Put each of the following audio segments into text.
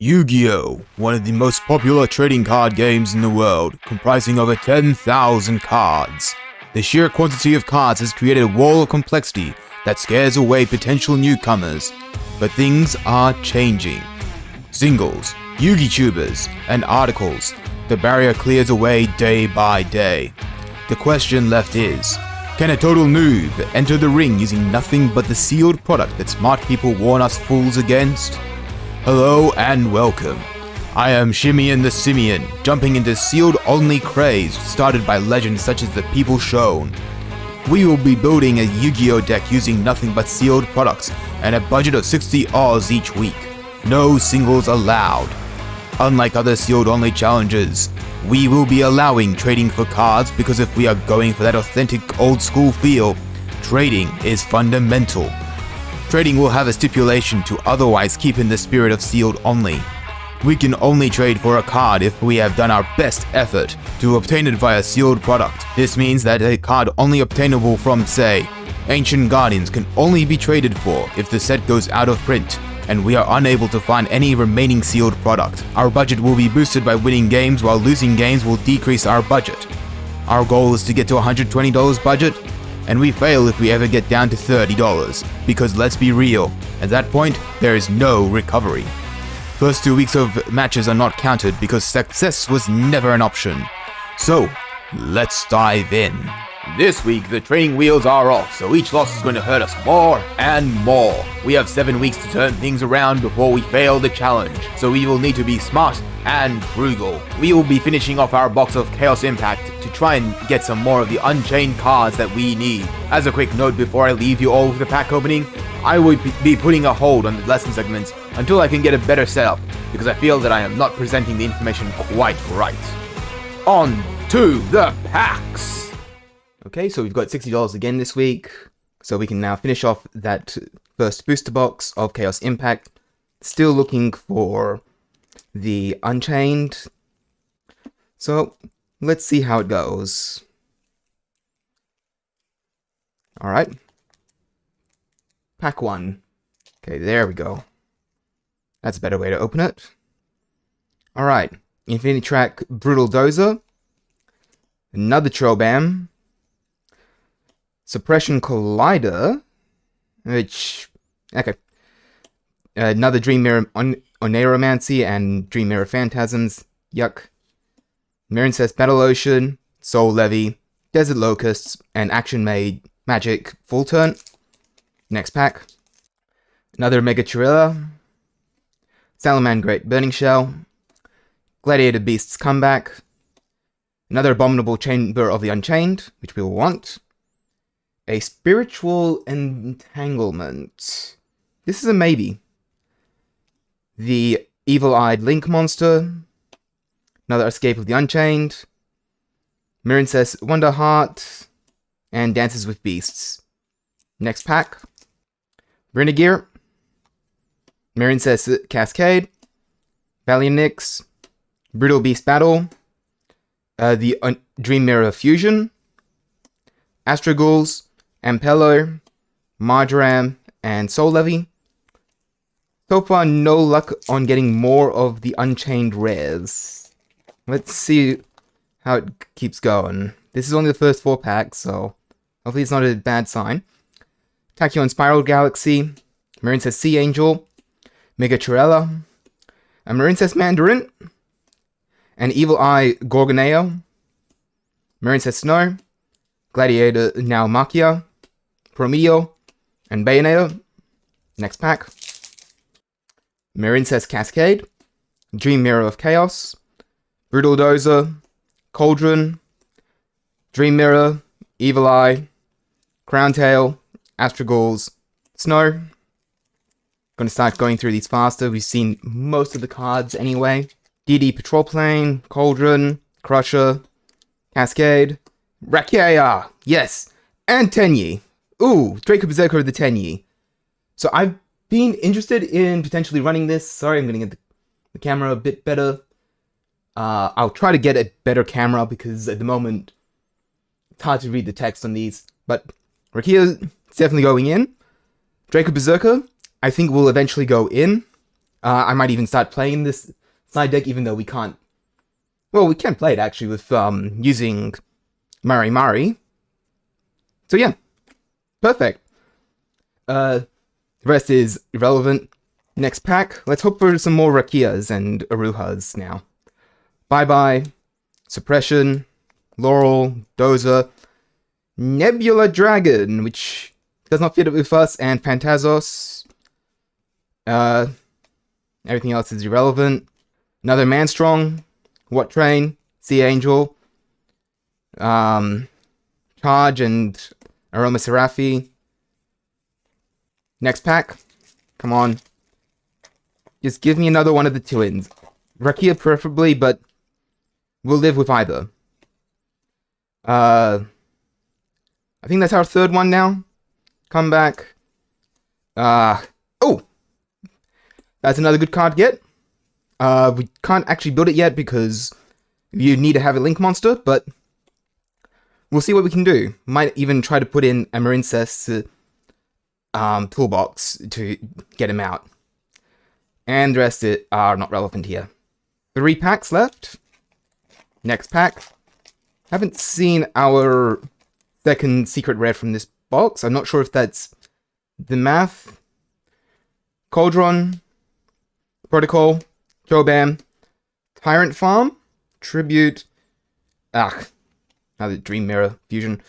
Yu-Gi-Oh! One of the most popular trading card games in the world, comprising over 10,000 cards. The sheer quantity of cards has created a wall of complexity that scares away potential newcomers. But things are changing. Singles, Yugi-tubers, and articles, the barrier clears away day by day. The question left is, can a total noob enter the ring using nothing but the sealed product that smart people warn us fools against? Hello and welcome. I am Shimeon the Simian, jumping into sealed-only craze started by legends such as the People Shown. We will be building a Yu-Gi-Oh deck using nothing but sealed products and a budget of 60 Oz each week. No singles allowed. Unlike other sealed-only challenges, we will be allowing trading for cards because if we are going for that authentic old-school feel, trading is fundamental. Trading will have a stipulation to otherwise keep in the spirit of sealed only. We can only trade for a card if we have done our best effort to obtain it via sealed product. This means that a card only obtainable from, say, Ancient Guardians can only be traded for if the set goes out of print and we are unable to find any remaining sealed product. Our budget will be boosted by winning games while losing games will decrease our budget. Our goal is to get to $120 budget, and we fail if we ever get down to $30, because let's be real, at that point, there is no recovery. First 2 weeks of matches are not counted because success was never an option. So, let's dive in. This week, the training wheels are off, so each loss is going to hurt us more and more. We have 7 weeks to turn things around before we fail the challenge, so we will need to be smart and frugal. We will be finishing off our box of Chaos Impact to try and get some more of the Unchained cards that we need. As a quick note before I leave you all with the pack opening, I will be putting a hold on the lesson segments until I can get a better setup, because I feel that I am not presenting the information quite right. On to the packs! Okay, so we've got $60 again this week, so we can now finish off that first booster box of Chaos Impact. Still looking for the Unchained, so let's see how it goes. Alright. Pack 1. Okay, there we go. That's a better way to open it. Alright. Infinity Track Brutal Dozer. Another Trobam. Suppression Collider. Which... okay. Another Dream Mirror Oneiromancy and Dream Mirror Phantasms. Yuck. Mirror Battle Ocean. Soul Levy. Desert Locusts. And Action Made Magic Full Turn. Next pack. Another Mega Chirilla. Salaman Great Burning Shell. Gladiator Beast's Comeback. Another Abominable Chamber of the Unchained, which we will want. A Spiritual Entanglement. This is a maybe. The Evil-Eyed Link Monster. Another Escape of the Unchained. Mirror Wonder Heart. And Dances with Beasts. Next pack. Brinagir. Mirror Cascade. Valiant Nyx. Brutal Beast Battle. The Dream Mirror Fusion. Astroghouls. Ampello. Marjoram. And Soul Levy. So far, no luck on getting more of the Unchained rares. Let's see how it keeps going. This is only the first 4 packs, so hopefully it's not a bad sign. Tachyon Spiral Galaxy. Marine Sea Angel. Mega Chirella. A Marine Mandarin. An Evil Eye Gorgoneo. Marine Snow. Gladiator Naumachia. Prometeo. And Bayonator. Next pack. Marine Cascade. Dream Mirror of Chaos. Brutal Dozer. Cauldron. Dream Mirror. Evil Eye. Crown Tail. Astroghouls. Snow. Gonna start going through these faster. We've seen most of the cards anyway. DD Patrol Plane, Cauldron, Crusher, Cascade, Rakia, yes, and Tenyi. Ooh, Draco Berserker of the Tenyi. So I've been interested in potentially running this. Sorry, I'm gonna get the camera a bit better. I'll try to get a better camera because at the moment it's hard to read the text on these. But Rakia is definitely going in. Draco Berserker, I think will eventually go in. I might even start playing this side deck, even though we can't. Well, we can play it actually with using Mari Mari. So yeah, perfect. The rest is irrelevant. Next pack. Let's hope for some more Rakias and Aruhas now. Bye Bye, Suppression, Laurel, Dozer, Nebula Dragon, which does not fit with us, and Phantazos. Everything else is irrelevant. Another Manstrong, What Train, Sea Angel, Charge and Aroma Seraphi. Next pack. Come on. Just give me another one of the twins. Rakia preferably, but we'll live with either. I think that's our third one now. Come back. Oh! That's another good card to get. We can't actually build it yet because you need to have a Link monster, but we'll see what we can do. Might even try to put in a Marincess toolbox to get him out. And the rest are not relevant here. 3 packs left. Next pack. Haven't seen our second secret rare from this box. I'm not sure if that's the Math, Cauldron, Protocol, Jobam, Tyrant Farm, Tribute, another Dream Mirror Fusion,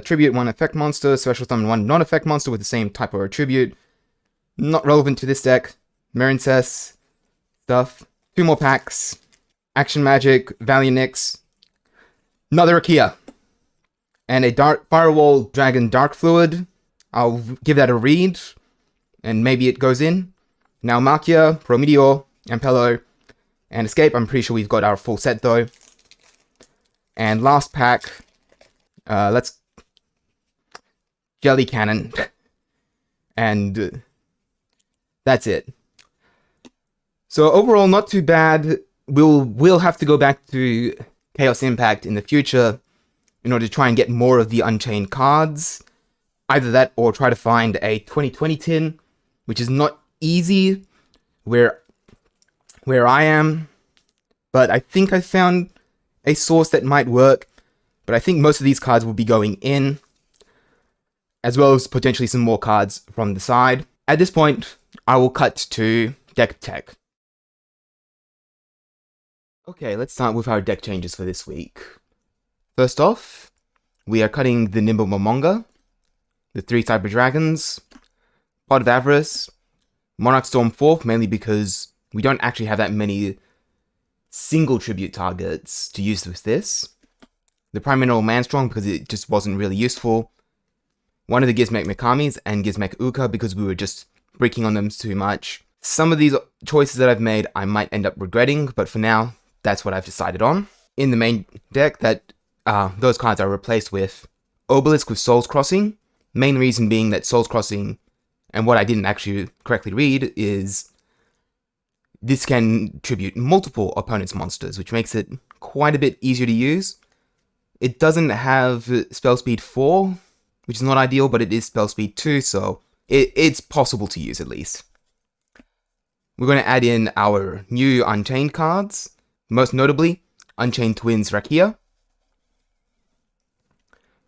Tribute 1 effect monster, Special Summon 1 non-effect monster with the same type of attribute. Not relevant to this deck. Marincess stuff. 2 more packs. Action Magic, Valiant Nyx, another Rakia, and a Dark Firewall Dragon Dark Fluid. I'll give that a read, and maybe it goes in. Now Makia, Prometeor, Ampello, and Escape. I'm pretty sure we've got our full set though. And last pack, let's Jelly Cannon, and that's it. So overall, not too bad. We'll have to go back to Chaos Impact in the future in order to try and get more of the Unchained cards. Either that or try to find a 2020 tin, which is not easy where I am. But I think I found a source that might work. But I think most of these cards will be going in, as well as potentially some more cards from the side. At this point, I will cut to deck tech. Okay, let's start with our deck changes for this week. First off, we are cutting the Nimble Momonga, the 3 Cyber Dragons, Pot of Avarice, Monarch Storm 4th, mainly because we don't actually have that many single tribute targets to use with this. The Prime Mineral Manstrong because it just wasn't really useful. One of the Gizmek Mikamis and Gizmek Uka because we were just breaking on them too much. Some of these choices that I've made I might end up regretting, but for now, that's what I've decided on. In the main deck, those cards are replaced with Obelisk with Soul's Crossing. Main reason being that Soul's Crossing, and what I didn't actually correctly read, is this can tribute multiple opponent's monsters, which makes it quite a bit easier to use. It doesn't have spell speed 4, which is not ideal, but it is spell speed 2, so it's possible to use at least. We're going to add in our new Unchained cards. Most notably, Unchained Twins Rakia.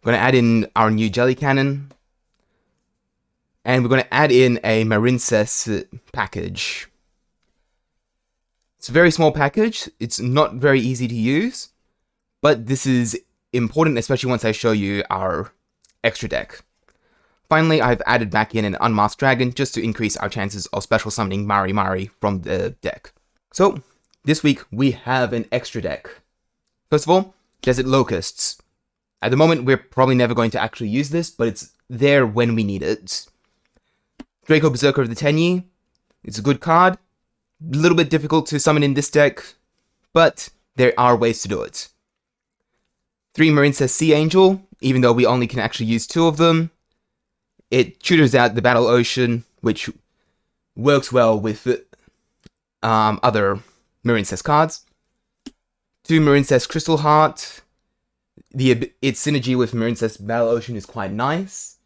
We're going to add in our new Jelly Cannon. And we're going to add in a Marincess package. It's a very small package. It's not very easy to use. But this is important, especially once I show you our extra deck. Finally, I've added back in an Unmasked Dragon just to increase our chances of special summoning Mari Mari from the deck. So, this week, we have an extra deck. First of all, Desert Locusts. At the moment, we're probably never going to actually use this, but it's there when we need it. Draco Berserker of the Tenyi. It's a good card. A little bit difficult to summon in this deck, but there are ways to do it. 3 Marincess Sea Angel, even though we only can actually use 2 of them. It tutors out the Battle Ocean, which works well with other Marincess cards. 2 Marincess Crystal Heart. Its synergy with Marincess Battle Ocean is quite nice.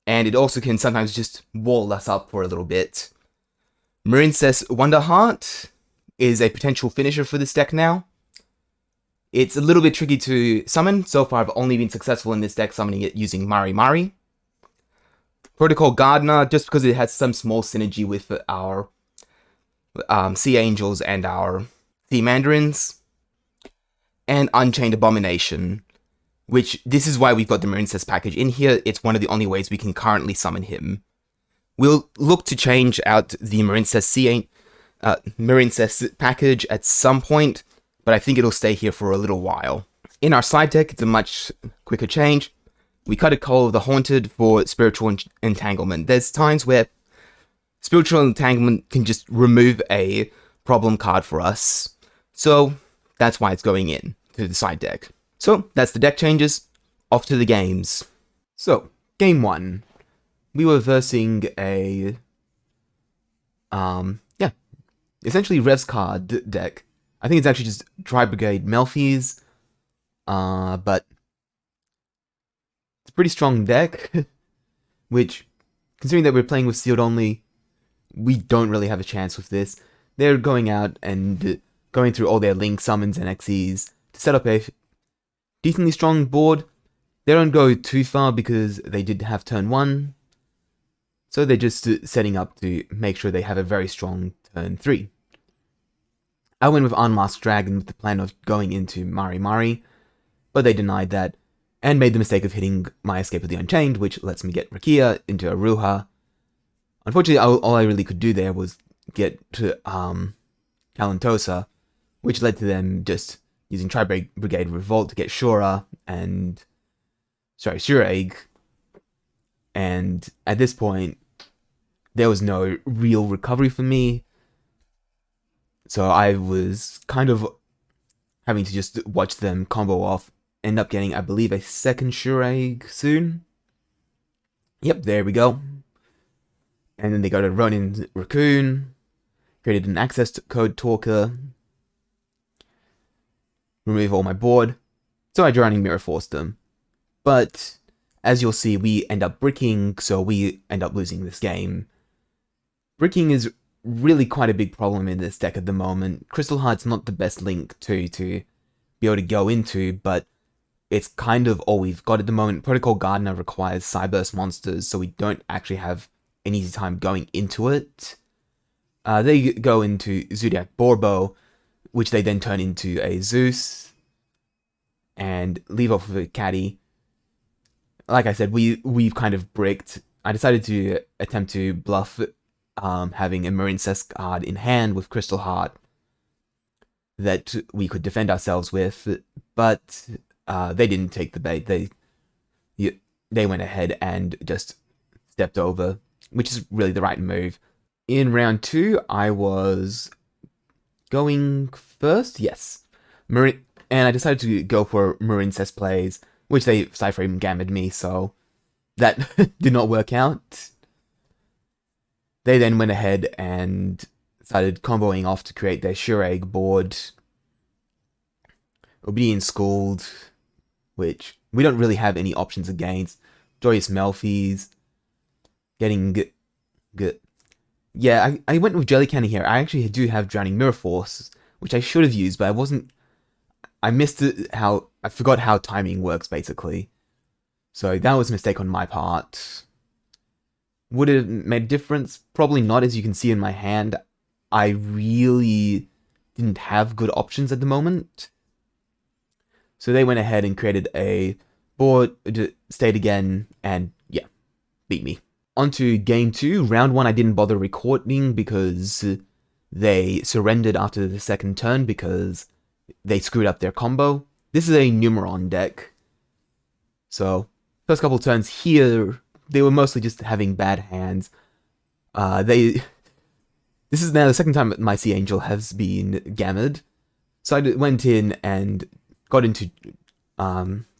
And it also can sometimes just wall us up for a little bit. Marincess Wonderheart is a potential finisher for this deck now. It's a little bit tricky to summon. So far, I've only been successful in this deck summoning it using Mari Mari. Protocol Gardener, just because it has some small synergy with our Sea Angels and our Sea Mandarins. And Unchained Abomination, which this is why we've got the Marincess package in here. It's one of the only ways we can currently summon him. We'll look to change out the Marincess package at some point, but I think it'll stay here for a little while. In our side deck, it's a much quicker change. We cut a Call of the Haunted for Spiritual Entanglement. There's times where Spiritual Entanglement can just remove a problem card for us, so that's why it's going in to the side deck. So, that's the deck changes. Off to the games. So, game 1. We were versing a, essentially Revs card deck. I think it's actually just Tri-Brigade Melfi's, but it's a pretty strong deck, which, considering that we're playing with sealed only, we don't really have a chance with this. They're going out and going through all their Link summons and Xyz to set up a decently strong board. They don't go too far because they did have turn 1, so they're just setting up to make sure they have a very strong turn 3. I went with Unmasked Dragon with the plan of going into Mari Mari, but they denied that, and made the mistake of hitting my Escape of the Unchained, which lets me get Rakia into Aruha. Unfortunately, all I really could do there was get to Kalantosa, which led to them just using Tri-Brigade Revolt to get Shura and... Shuraig. And at this point, there was no real recovery for me. So I was kind of having to just watch them combo off. End up getting, I believe, a second Shuraig soon. Yep, there we go. And then they go to Ronin Raccoon. Created an access code talker. Remove all my board. So I Drowning Mirror forced them. But, as you'll see, we end up bricking, so we end up losing this game. Bricking is really quite a big problem in this deck at the moment. Crystal Heart's not the best link to be able to go into, but it's kind of all we've got at the moment. Protocol Gardener requires Cyburst monsters, so we don't actually have an easy time going into it. They go into Zodiac Borbo, which they then turn into a Zeus, and leave off with a Caddy. Like I said, we've kind of bricked. I decided to attempt to bluff having a Marincess card in hand with Crystal Heart that we could defend ourselves with, but they didn't take the bait. They went ahead and just stepped over, which is really the right move. In round 2, I was going first, yes. And I decided to go for Marincess plays, which they Cyframe gammed me, so that did not work out. They then went ahead and started comboing off to create their Shuraig board. Obedient Schooled, which we don't really have any options against. Joyous Melfi's. Getting good. Yeah, I went with Jelly Candy here. I actually do have Drowning Mirror Force, which I should have used, but I missed it, I forgot how timing works, basically. So that was a mistake on my part. Would it have made a difference? Probably not, as you can see in my hand. I really didn't have good options at the moment. So they went ahead and created a board, stayed again, and yeah, beat me. On to game 2. Round 1 I didn't bother recording because they surrendered after the second turn because they screwed up their combo. This is a Numeron deck. So, first couple turns here, they were mostly just having bad hands. This is now the second time my Sea Angel has been gammed. So I went in and got into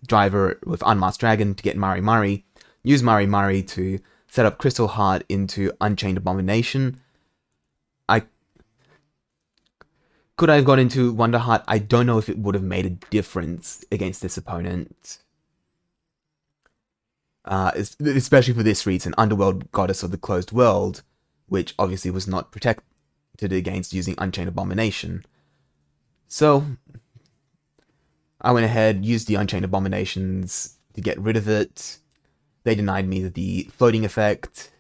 Driver with Unmasked Dragon to get Mari Mari. Use Mari Mari to set up Crystal Heart into Unchained Abomination. Could I have got into Wonderheart? I don't know if it would have made a difference against this opponent. Especially for this reason, Underworld Goddess of the Closed World, which obviously was not protected against using Unchained Abomination. So, I went ahead, used the Unchained Abominations to get rid of it. They denied me the floating effect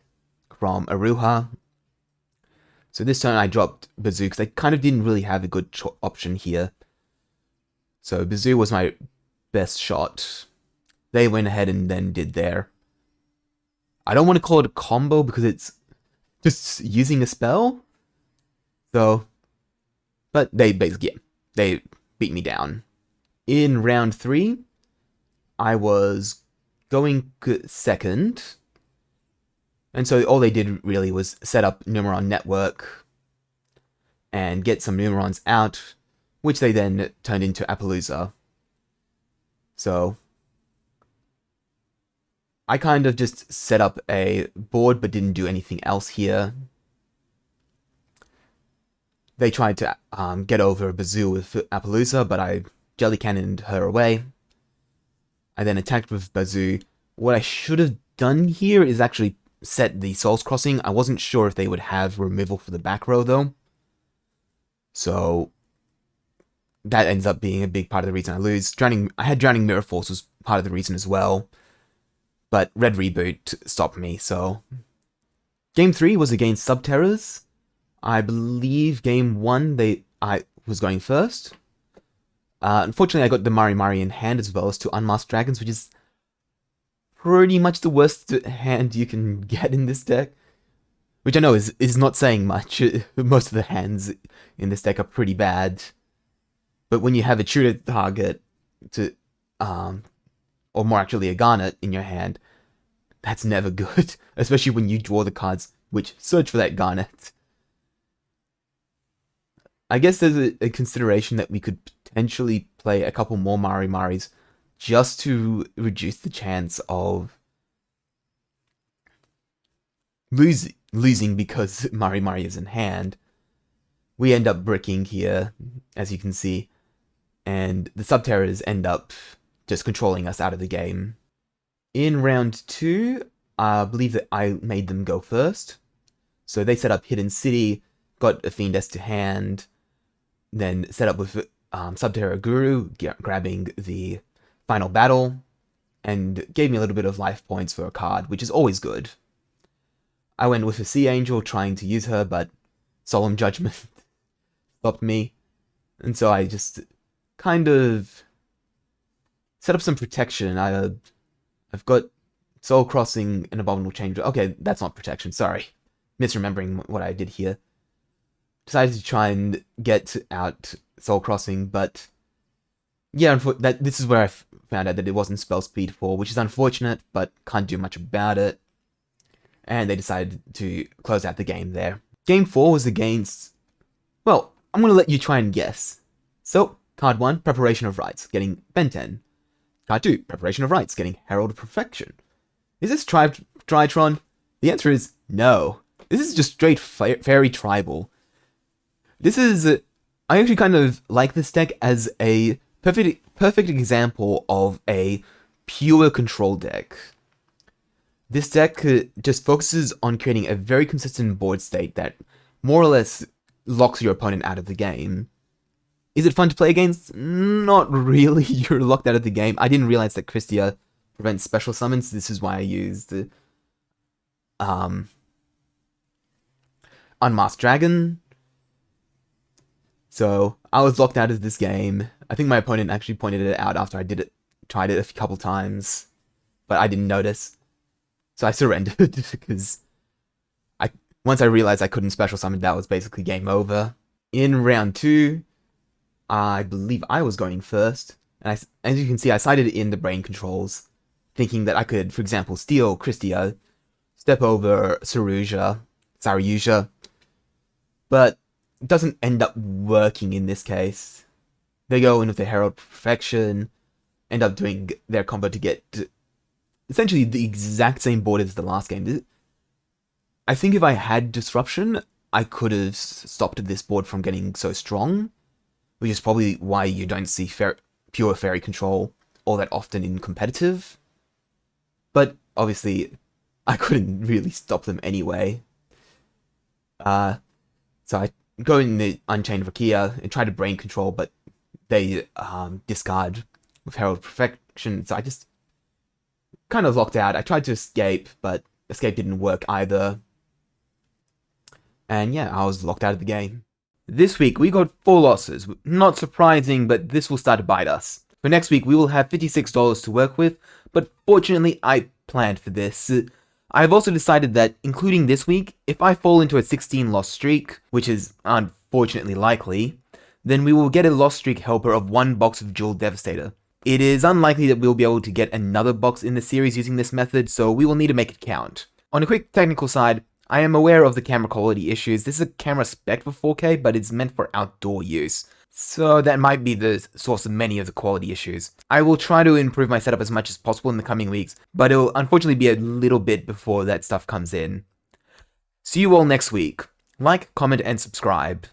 from Aruha. So this turn I dropped Bazoo, because I kind of didn't really have a good option here. So Bazoo was my best shot. They went ahead and then did their... I don't want to call it a combo, because it's just using a spell. So, but they basically, yeah, they beat me down. In round 3, I was going second. And so all they did really was set up Numeron Network and get some Numerons out, which they then turned into Appaloosa. So I kind of just set up a board but didn't do anything else here. They tried to get over Bazoo with Appaloosa, but I jelly cannoned her away. I then attacked with Bazoo. What I should have done here is actually set the Souls Crossing. I wasn't sure if they would have removal for the back row though. So that ends up being a big part of the reason I lose. I had Drowning Mirror Force was part of the reason as well. But Red Reboot stopped me, so... Game 3 was against Subterrors. I believe Game 1 I was going first. Unfortunately, I got the Mari Mari in hand as well as 2 Unmasked Dragons, which is pretty much the worst hand you can get in this deck. Which I know is not saying much. Most of the hands in this deck are pretty bad. But when you have a tutor target to, or more actually a Garnet in your hand, that's never good. Especially when you draw the cards which search for that Garnet. I guess there's a consideration that we could potentially play a couple more Mari Maris just to reduce the chance of losing because Mari Mari is in hand. We end up bricking here, as you can see, and the Subterrors end up just controlling us out of the game. In round 2, I believe that I made them go first. So they set up Hidden City, got a Fiendess to hand, then set up with Subterra Guru, grabbing the final battle, and gave me a little bit of life points for a card, which is always good. I went with a Sea Angel, trying to use her, but Solemn Judgment stopped me, and so I just kind of set up some protection. I've got Soul Crossing and Abominable Change. Okay, that's not protection, sorry. Misremembering what I did here. Decided to try and get out Soul Crossing, but yeah, this is where I found out that it wasn't spell speed 4, which is unfortunate, but can't do much about it. And they decided to close out the game there. Game 4 was against... Well, I'm going to let you try and guess. So, card 1, Preparation of Rites, getting Benten. Card 2, Preparation of Rites, getting Herald of Perfection. Is this Tritron? The answer is no. This is just straight Fairy Tribal. This is... I actually kind of like this deck as a perfect example of a pure control deck. This deck just focuses on creating a very consistent board state that more or less locks your opponent out of the game. Is it fun to play against? Not really. You're locked out of the game. I didn't realize that Christia prevents special summons. This is why I used Unmasked Dragon. So I was locked out of this game. I think my opponent actually pointed it out after I tried it a couple times, but I didn't notice. So I surrendered because once I realized I couldn't special summon, that was basically game over. In round 2, I believe I was going first, and as you can see, I sided in the brain controls, thinking that I could, for example, steal Christia, step over Saryuja, but it doesn't end up working in this case. They go in with the Herald Perfection, end up doing their combo to get essentially the exact same board as the last game. I think if I had Disruption, I could have stopped this board from getting so strong, which is probably why you don't see pure Fairy Control all that often in competitive. But obviously, I couldn't really stop them anyway. So go in the Unchained Vakia and try to brain control, but they discard with Herald Perfection, so I just kind of locked out. I tried to escape, but escape didn't work either. And yeah, I was locked out of the game. This week, we got 4 losses. Not surprising, but this will start to bite us. For next week, we will have $56 to work with, but fortunately, I planned for this. I've also decided that, including this week, if I fall into a 16-loss streak, which is unfortunately likely, then we will get a loss streak helper of 1 box of Jewel Devastator. It is unlikely that we'll be able to get another box in the series using this method, so we will need to make it count. On a quick technical side, I am aware of the camera quality issues. This is a camera spec for 4K, but it's meant for outdoor use. So that might be the source of many of the quality issues. I will try to improve my setup as much as possible in the coming weeks, but it'll unfortunately be a little bit before that stuff comes in. See you all next week. Like, comment, and subscribe.